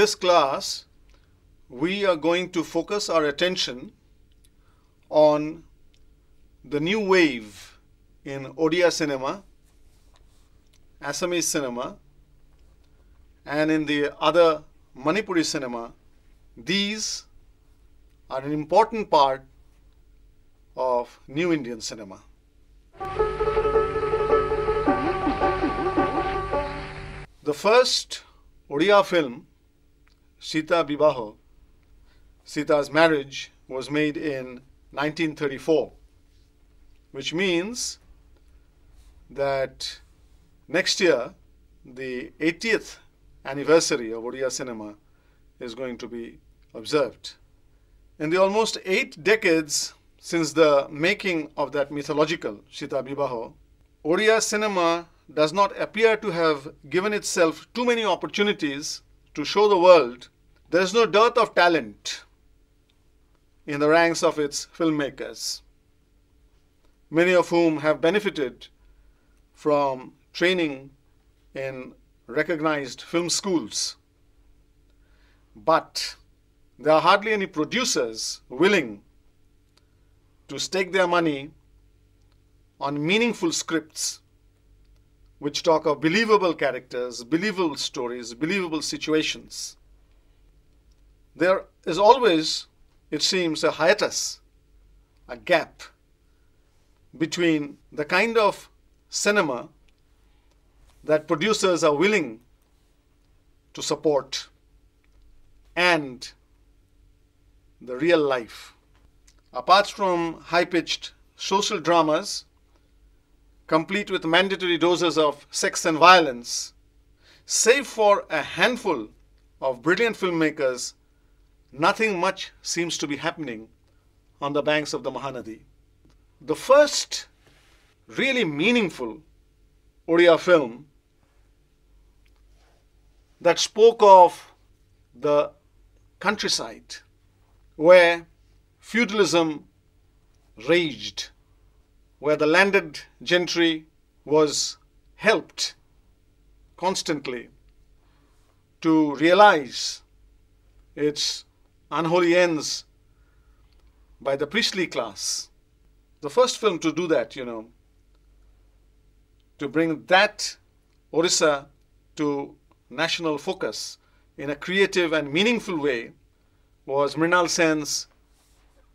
this class, we are going to focus our attention on the new wave in Orissa Cinema, Assamese Cinema, and in the other Manipuri cinema. These are an important part of New Indian cinema. The first Odia film, Sita Bibaho, Sita's Marriage, was made in 1934, which means that next year, the 80th anniversary of Orissa Cinema is going to be observed. In the almost 8 decades since the making of that mythological Sita Bibaho, Orissa Cinema does not appear to have given itself too many opportunities to show the world. There is no dearth of talent in the ranks of its filmmakers, many of whom have benefited from training in recognized film schools. But there are hardly any producers willing to stake their money on meaningful scripts which talk of believable characters, believable stories, believable situations. There is always, it seems, a hiatus, a gap between the kind of cinema that producers are willing to support and the real life. Apart from high-pitched social dramas, complete with mandatory doses of sex and violence, save for a handful of brilliant filmmakers, nothing much seems to be happening on the banks of the Mahanadi. The first really meaningful Odia film that spoke of the countryside where feudalism raged, where the landed gentry was helped constantly to realize its unholy ends by the priestly class. The first film to do that, to bring that Orissa to national focus in a creative and meaningful way, was Mrinal Sen's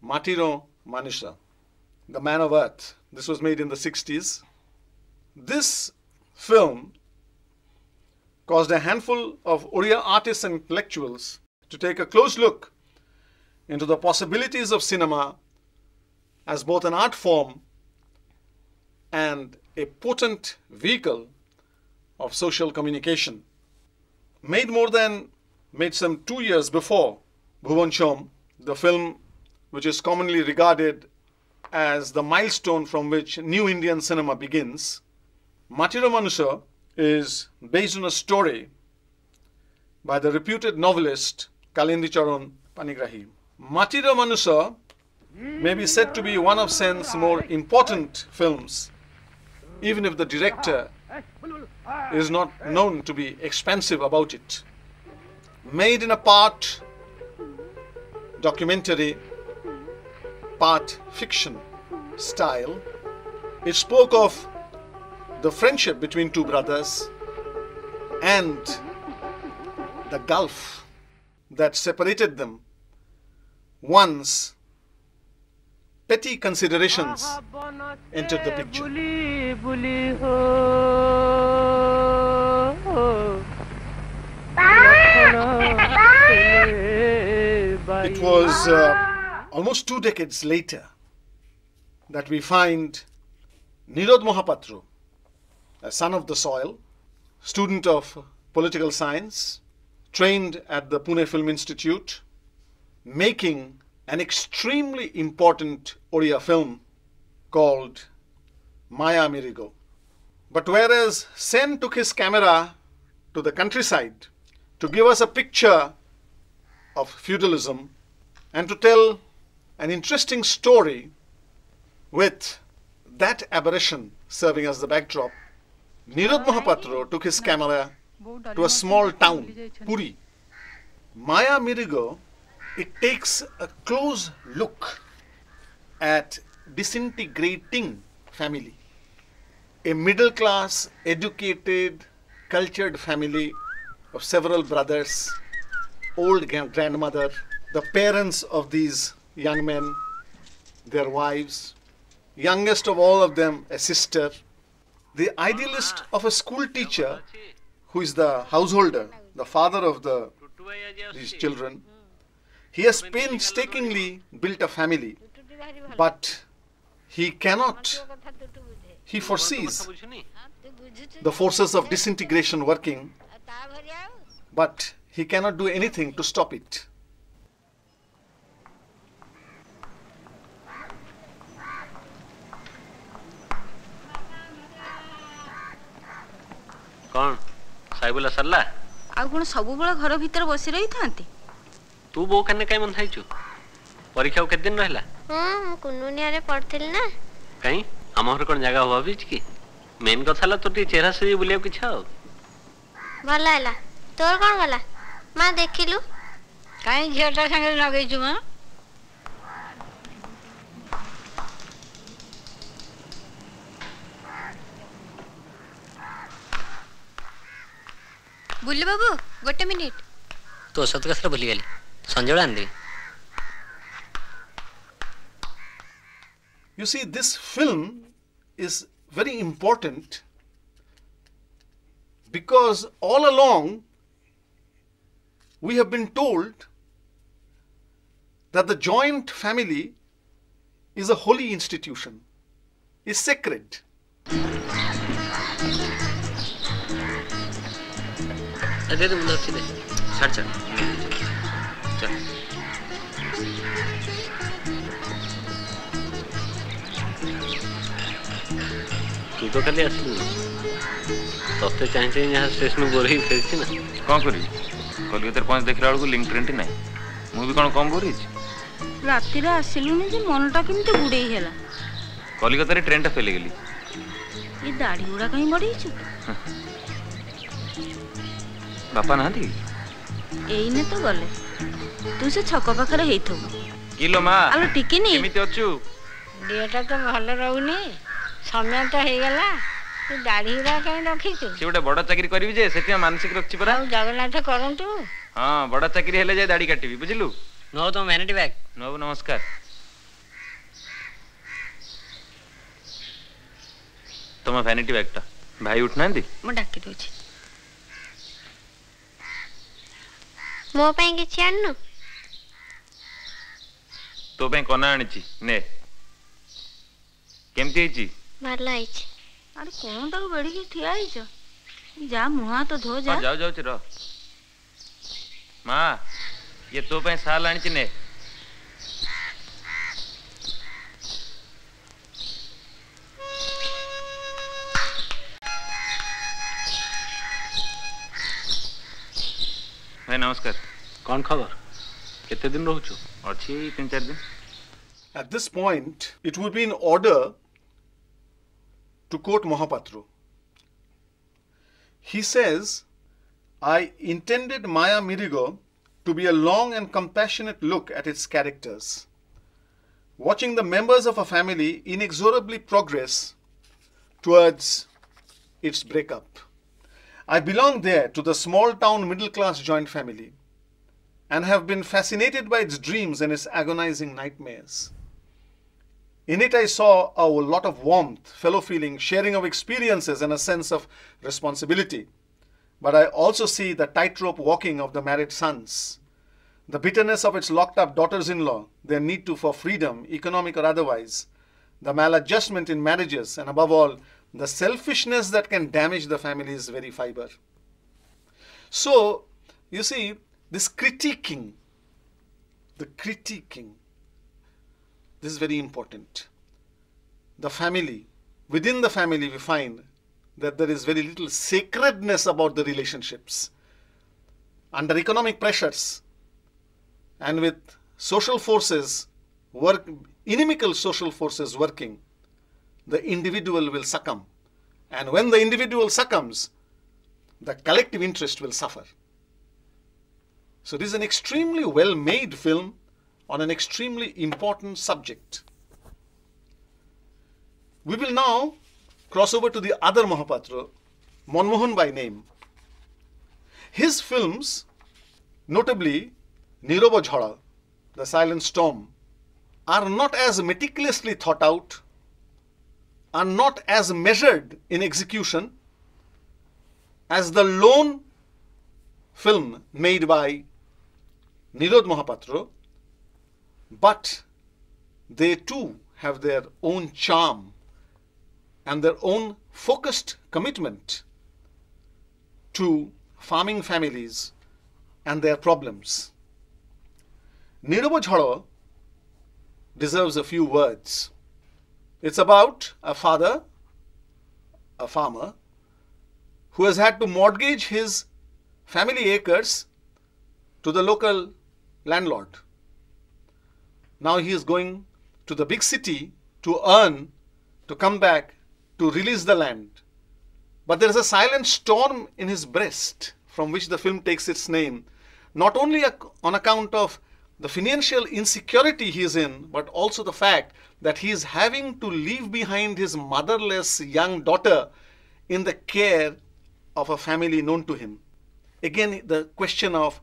Mathira, The Man of Earth. This was made in the 60s. This film caused a handful of Odia artists and intellectuals to take a close look into the possibilities of cinema as both an art form and a potent vehicle of social communication. Made some 2 years before Bhuvan Shom, the film which is commonly regarded as the milestone from which New Indian cinema begins, Mathira is based on a story by the reputed novelist Kalindi Charan Panigrahi. Mathira may be said to be one of Sen's more important films, even if the director is not known to be expansive about it. Made in a part documentary, part fiction style, it spoke of the friendship between two brothers and the gulf that separated them once petty considerations entered the picture. It was almost 2 decades later that we find Neeru Bajwa, a son of the soil, student of political science, trained at the Pune Film Institute, making an extremely important Odia film called Maya Mirigo. But whereas Sen took his camera to the countryside to give us a picture of feudalism and to tell an interesting story with that aberration serving as the backdrop, Neeru Bajwa took his camera to a small town, Puri, Maya Mirigo, it takes a close look at disintegrating family. A middle class, educated, cultured family of several brothers, old grandmother, the parents of these young men, their wives, youngest of all of them, a sister, the idealist of a school teacher who is the householder, the father of these children. He has painstakingly built a family, but he foresees the forces of disintegration working, but he cannot do anything to stop it. कौन साइबुला सरला आ कोन सबु बेला घर भीतर बसी रही थांती तू बो कने काई मन थाइछु परीक्षा के दिन रहला कुनुनिया रे पढ़थिल ना कहीं हमर कोन जगह होबा बीच की मेन कथाला तो टी चेहरा से बुलिया किछ भला हैला तोर कोन गला मां देखिलु काई झेटा संगे लगैछु मां बुल्लू बाबू गोटे मिनिट तो सत कसरा भूली गेली संजोळ आंदी. You see, this film is very important because all along we have been told that the joint family is a holy institution, is sacred. अरे तो मुझे अच्छी दे छड़ चल तू तो कल असली तोते चाहिए यहाँ स्टेशन बोरी फेंची ना कौन करी कलिकता पहुंच देखला बेलू लिंक ट्रेन टी नहीं मु भी कौन कम बोरी राति रे आसिलुनी जे मनटा केमते गुडे हेला कलिकता रे ट्रेन टा फेल गेली ये दाढ़ी उड़ा कहीं बड़ी छु बापा ना दी एई ने तो गले तू से छक पाखरे हेइथो किलो मा आलो टिकी नी केमिति अछु देहटा तो भल रहउनी समय तो हे गेला तू दाढ़ी उड़ा कहीं रखिछु से गोटे बड़ चाकरी करबी जे सेति मानसिक रखछि परा जगन्नाथ करंतु हां बड़ चाकरी हेले जे दाढ़ी काटिबी बुझिलु नो तो वैनिटी बैग नो नमस्कार तुम वैनिटी बैग टा भाई उठना दी म डाकी दोछि मो पे किछि आन्नु तो पे कोना आनिछि ने केमति हिची भला हिची अरे कोन ताको बेड़ी के ठिया हिचो जा मुहा तो धो जा जाओ जाओ चिरो मां ये तो पे साल आनिछि ने भाई नमस्कार कौन खबर कितने दिन रहउछु अच्छी 3-4 दिन. At this point, it would be in order to quote Mohapatra. He says, I intended Maya Mirigo to be a long and compassionate look at its characters, watching the members of a family inexorably progress towards its breakup. I belong there to the small town middle class joint family and have been fascinated by its dreams and its agonizing nightmares. In it, I saw a lot of warmth, fellow feeling, sharing of experiences, and a sense of responsibility. But I also see the tightrope walking of the married sons, the bitterness of its locked up daughters-in-law, their need for freedom, economic or otherwise, the maladjustment in marriages, and above all, the selfishness that can damage the family's very fiber. So, you see, this critiquing, this is very important. The family, within the family we find that there is very little sacredness about the relationships. Under economic pressures and with social forces, inimical social forces working, the individual will succumb. And when the individual succumbs, the collective interest will suffer. So this is an extremely well-made film on an extremely important subject. We will now cross over to the other Mahapatra, Manmohan by name. His films, notably Neeru Bajwa, The Silent Storm, are not as meticulously thought out, are not as measured in execution as the lone film made by Nirod Mahapatra, but they too have their own charm and their own focused commitment to farming families and their problems. Neeru Bajwa deserves a few words. It's about a father, a farmer, who has had to mortgage his family acres to the local landlord. Now he is going to the big city to earn, to come back, to release the land. But there is a silent storm in his breast from which the film takes its name, not only on account of the financial insecurity he is in, but also the fact that he is having to leave behind his motherless young daughter in the care of a family known to him. Again, the question of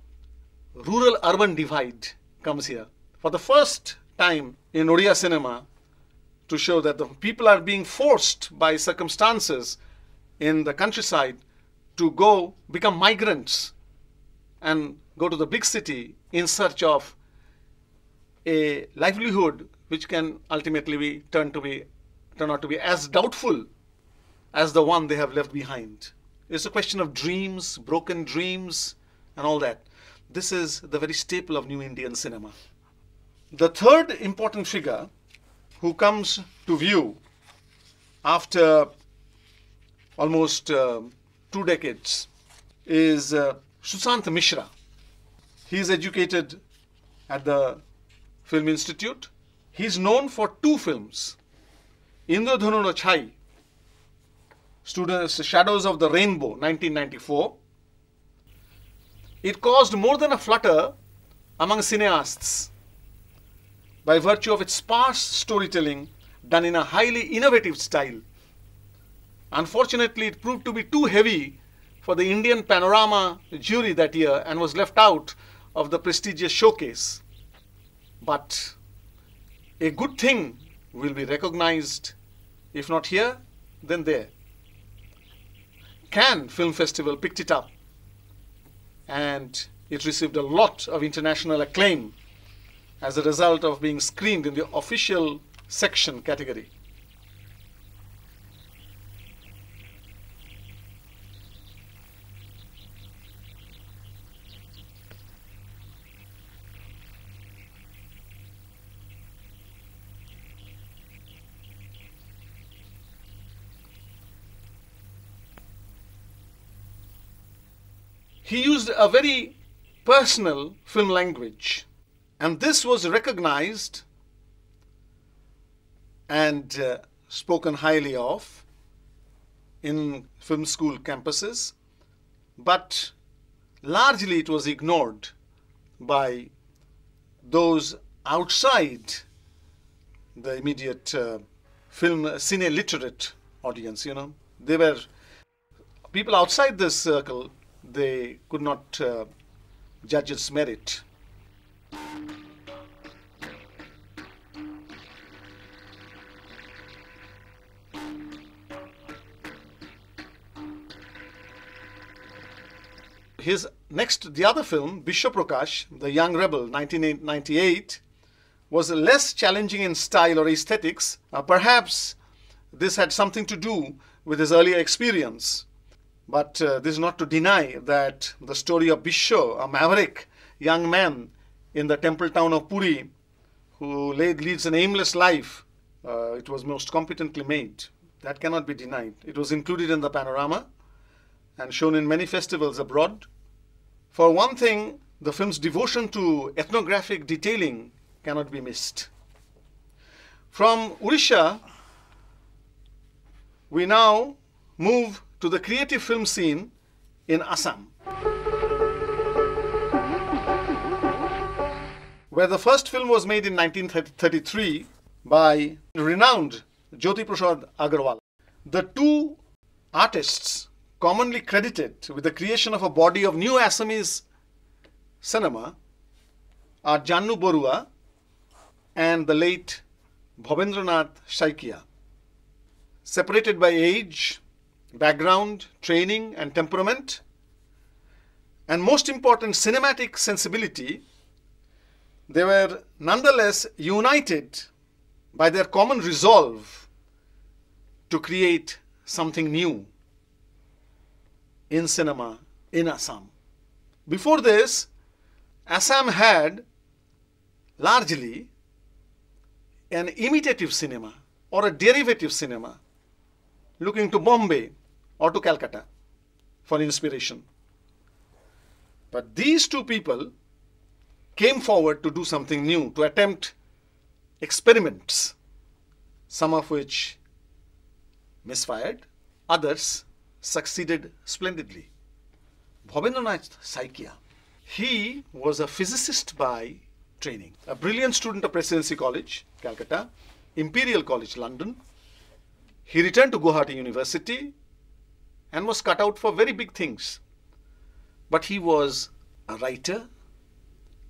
rural-urban divide comes here. For the first time in Orissa Cinema, to show that the people are being forced by circumstances in the countryside to go become migrants and go to the big city in search of a livelihood which can ultimately turn out to be as doubtful as the one they have left behind. It's a question of dreams, broken dreams, and all that. This is the very staple of new Indian cinema. The third important figure who comes to view after almost 2 decades is Susana Mishra. He is educated at the Film Institute. He is known for 2 films, Indradhanu no Chhai, Shadows of the Rainbow, 1994. It caused more than a flutter among cineasts by virtue of its sparse storytelling done in a highly innovative style. Unfortunately, it proved to be too heavy for the Indian Panorama jury that year and was left out of the prestigious showcase. But a good thing will be recognized, if not here, then there. Cannes Film Festival picked it up and it received a lot of international acclaim as a result of being screened in the official section category. He used a very personal film language, and this was recognized and spoken highly of in film school campuses, but largely it was ignored by those outside the immediate film cine literate audience. They were people outside this circle. They could not judge its merit. The other film, Prakash, The Young Rebel, 1998, was less challenging in style or aesthetics. Perhaps this had something to do with his earlier experience. But this is not to deny that the story of Bisho, a maverick young man in the temple town of Puri, who leads an aimless life, it was most competently made. That cannot be denied. It was included in the panorama and shown in many festivals abroad. For one thing, the film's devotion to ethnographic detailing cannot be missed. From Orissa, we now move to the creative film scene in Assam. where the first film was made in 1933 by renowned Jyoti Prasad Agarwal. The two artists commonly credited with the creation of a body of new Assamese cinema are Jannu Borua and the late Bhabendranath Saikia. Separated by age, background, training and temperament, and most important, cinematic sensibility, they were nonetheless united by their common resolve to create something new in cinema in Assam. Before this, Assam had largely an imitative cinema or a derivative cinema looking to Bombay or to Calcutta for inspiration. But these two people came forward to do something new, to attempt experiments, some of which misfired, others succeeded splendidly. Bhabendranath Saikia, he was a physicist by training, a brilliant student of Presidency College, Calcutta, Imperial College, London. He returned to Guwahati University and was cut out for very big things. But he was a writer,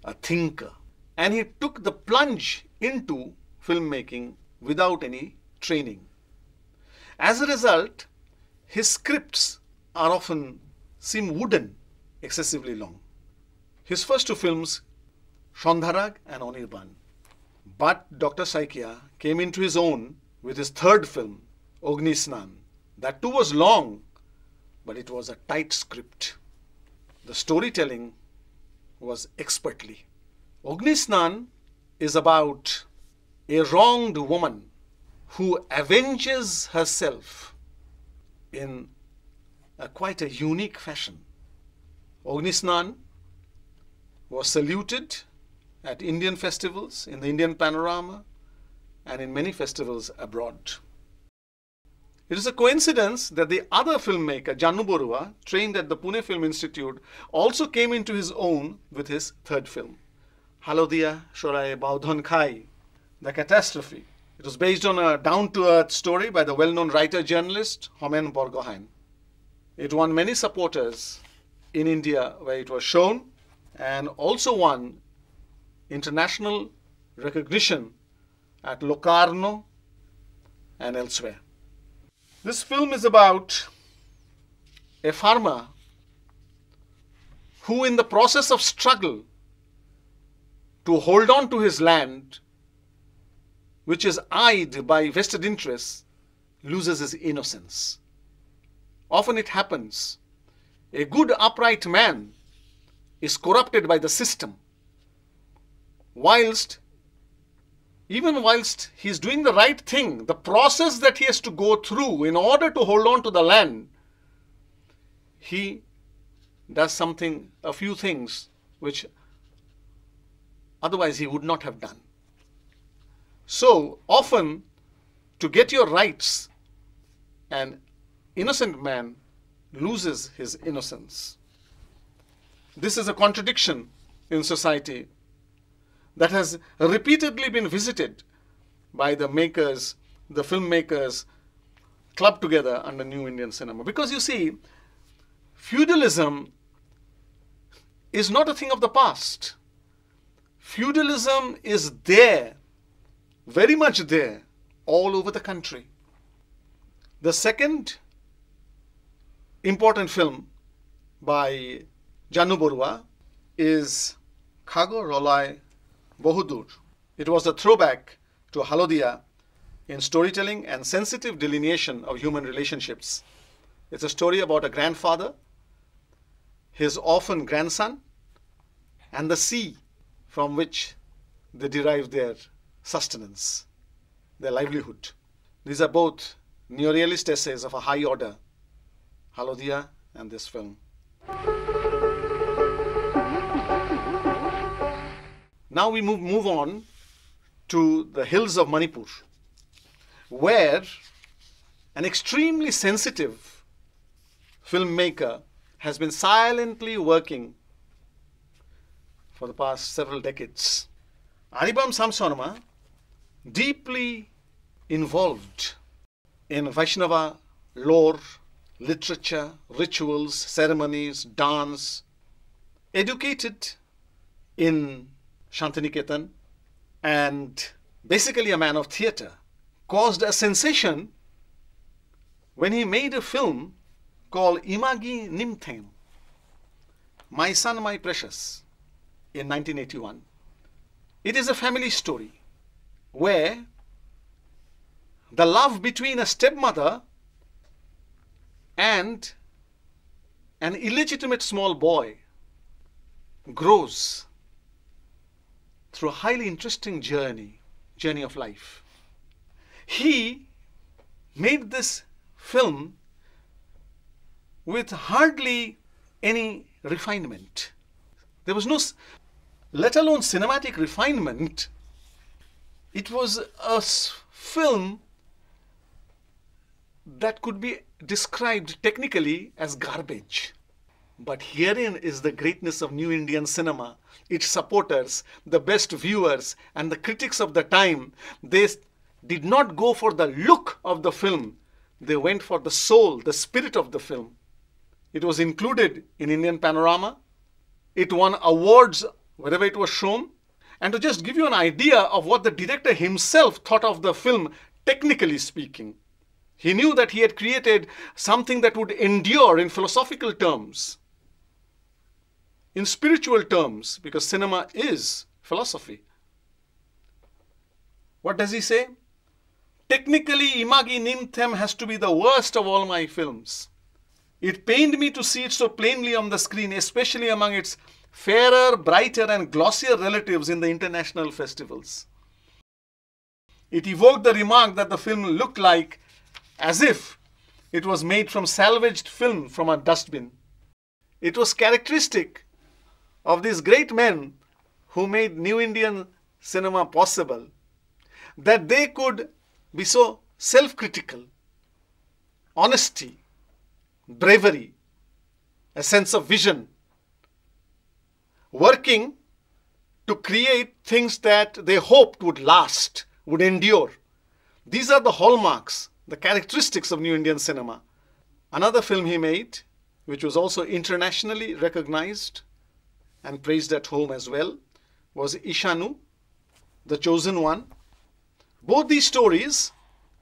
a thinker, and he took the plunge into filmmaking without any training. As a result, his scripts are often seem wooden, excessively long. His first two films, Shandharag and Anirban. But Dr. Saikia came into his own with his third film, Agnisnan. That too was long, but it was a tight script. The storytelling was expertly. Agnisnan is about a wronged woman who avenges herself in quite a unique fashion. Agnisnan was saluted at Indian festivals, in the Indian panorama, and in many festivals abroad. It is a coincidence that the other filmmaker, Jannu Borua, trained at the Pune Film Institute, also came into his own with his third film, Halodia Shorai Baudhan Khai, The Catastrophe. It was based on a down-to-earth story by the well-known writer-journalist Homen Borgohain. It won many supporters in India where it was shown, and also won international recognition at Locarno and elsewhere. This film is about a farmer who, in the process of struggle to hold on to his land, which is eyed by vested interests, loses his innocence. Often it happens. A good, upright man is corrupted by the system, even whilst he is doing the right thing, the process that he has to go through in order to hold on to the land, he does a few things which otherwise he would not have done. So often, to get your rights, an innocent man loses his innocence. This is a contradiction in society that has repeatedly been visited by the filmmakers clubbed together under New Indian Cinema. Because you see, feudalism is not a thing of the past. Feudalism is there, very much there, all over the country. The second important film by Jannu Borua is Khago Rolai Bohudur. It was a throwback to Halodia in storytelling and sensitive delineation of human relationships. It's a story about a grandfather, his orphan grandson, and the sea from which they derive their sustenance, their livelihood. These are both neorealist essays of a high order, Halodia and this film. Now we move on to the hills of Manipur, where an extremely sensitive filmmaker has been silently working for the past several decades. Aribam Samsonama deeply involved in Vaishnava lore, literature, rituals, ceremonies, dance, educated in Shantiniketan, and basically a man of theatre, caused a sensation when he made a film called Imagi Nimthem, My Son, My Precious, in 1981. It is a family story where the love between a stepmother and an illegitimate small boy grows through a highly interesting journey of life. He made this film with hardly any refinement. There was no, let alone cinematic refinement. It was a film that could be described technically as garbage. But herein is the greatness of New Indian cinema. Its supporters, the best viewers, and the critics of the time, they did not go for the look of the film. They went for the soul, the spirit of the film. It was included in Indian Panorama. It won awards wherever it was shown. And to just give you an idea of what the director himself thought of the film, technically speaking, he knew that he had created something that would endure in philosophical terms, in spiritual terms, because cinema is philosophy. What does he say? Technically, Imagi Nimthem has to be the worst of all my films. It pained me to see it so plainly on the screen, especially among its fairer, brighter, and glossier relatives in the international festivals. It evoked the remark that the film looked like as if it was made from salvaged film from a dustbin. It was characteristic of these great men who made New Indian cinema possible that they could be so self-critical. Honesty, bravery, a sense of vision, working to create things that they hoped would last, would endure. These are the hallmarks, the characteristics of New Indian cinema. Another film he made, which was also internationally recognized and praised at home as well, was Ishanu, The Chosen One. Both these stories,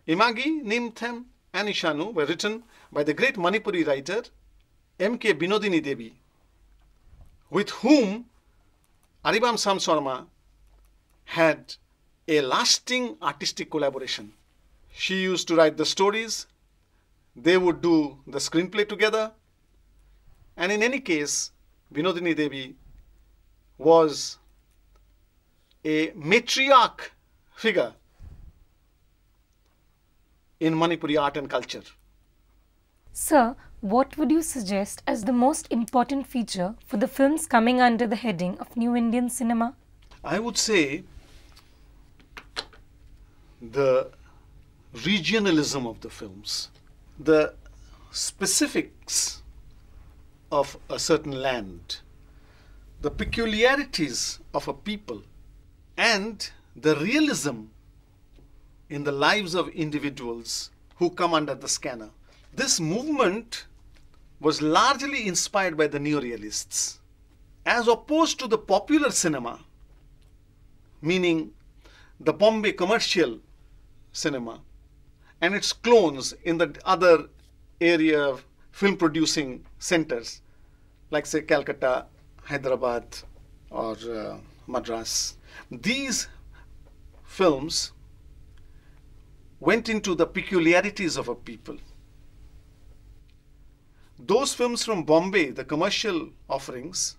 Imagi Nimthem and Ishanu, were written by the great Manipuri writer M.K. Binodini Devi, with whom Aribam Samsonama had a lasting artistic collaboration. She used to write the stories, they would do the screenplay together, and in any case, Binodini Devi was a matriarch figure in Manipuri art and culture. Sir, what would you suggest as the most important feature for the films coming under the heading of New Indian cinema? I would say the regionalism of the films, the specifics of a certain land, the peculiarities of a people, and the realism in the lives of individuals who come under the scanner. This movement was largely inspired by the neorealists, as opposed to the popular cinema, meaning the Bombay commercial cinema and its clones in the other area of film producing centers, like say Calcutta, Hyderabad, or Madras. These films went into the peculiarities of a people. Those films from Bombay, the commercial offerings,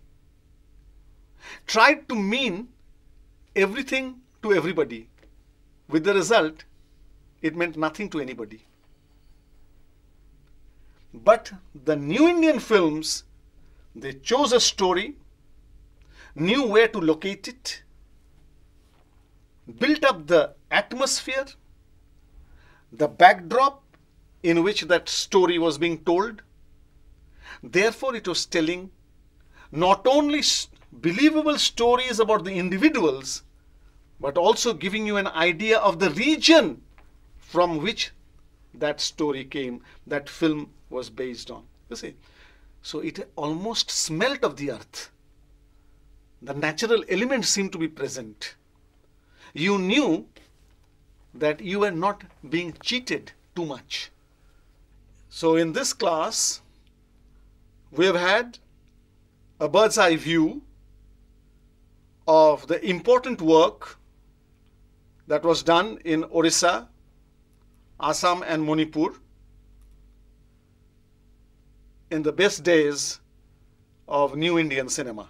tried to mean everything to everybody. With the result, it meant nothing to anybody. But the New Indian films, they chose a story, knew where to locate it, built up the atmosphere, the backdrop in which that story was being told. Therefore, it was telling not only believable stories about the individuals, but also giving you an idea of the region from which that story came, that film was based on. You see? So it almost smelt of the earth. The natural elements seemed to be present. You knew that you were not being cheated too much. So in this class, we have had a bird's eye view of the important work that was done in Orissa, Assam and Manipur in the best days of New Indian cinema.